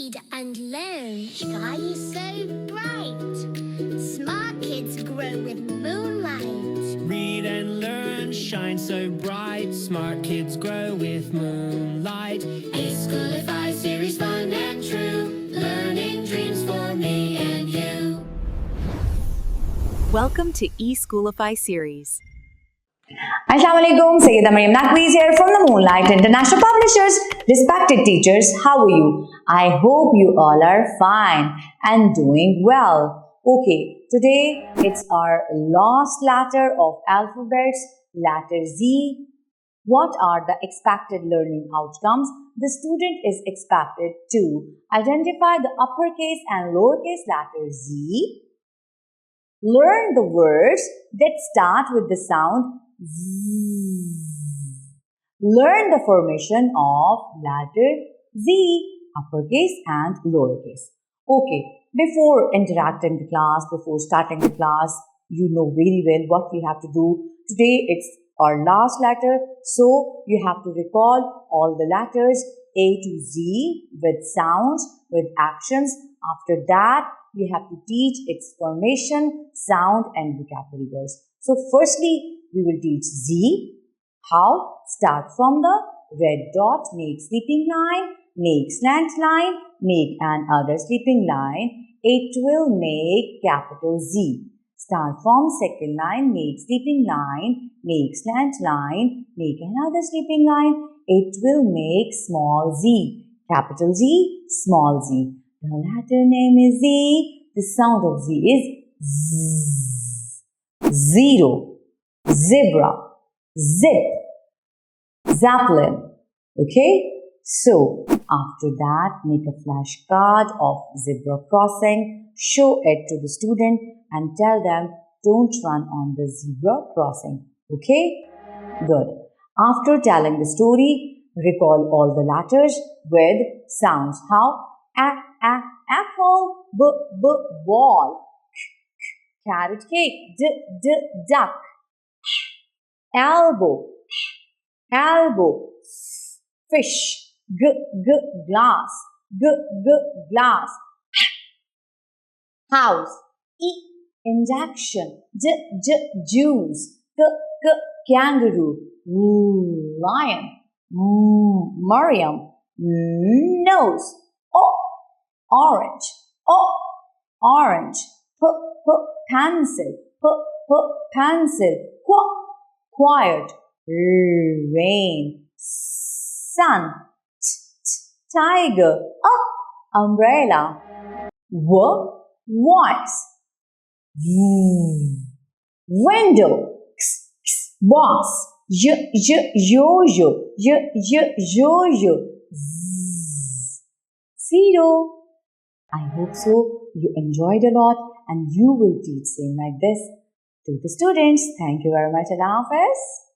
read and learn. Sky is so bright. Smart kids grow with moonlight. Read and learn, shine so bright. Smart kids grow with moonlight. eSchoolify series, fun and true. Learning dreams for me and you. Welcome to eSchoolify series. Assalamualaikum, Sayyida Maryam Naqvi's here from the Moonlight International Publishers. Respected teachers, how are you? I hope you all are fine and doing well. Okay, today it's our last letter of alphabets, letter Z. What are the expected learning outcomes? The student is expected to identify the uppercase and lowercase letter Z, learn the words that start with the sound Z. Learn the formation of letter Z, uppercase and lowercase. Okay, before interacting the class, before starting the class, you know very well what we have to do. Today it's our last letter, so you have to recall all the letters A to Z with sounds, with actions. After that, we have to teach its formation, sound and vocabulary words. So firstly, we will teach Z. How? Start from the red dot, make sleeping line, make slant line, make another sleeping line. It will make capital Z. Start from second line, make sleeping line, make slant line, make another sleeping line. It will make small z, capital Z, small z. The letter name is Z. The sound of Z is Z. Zero, zebra, zip, zeppelin. Okay? So, after that, make a flashcard of zebra crossing, show it to the student and tell them, don't run on the zebra crossing. Okay? Good. After telling the story, recall all the letters with sounds. How? Apple, ball, carrot cake, duck, elbow, fish, glass, glass, house, induction, juice, kangaroo, lion, Mariam, nose, orange, pencil, pencil, quiet, rain, sun, tiger, umbrella, voice, window, box, yo-yo, zero. I hope so. You enjoyed a lot and you will teach same like this to the students. Thank you very much. Allah Hafiz.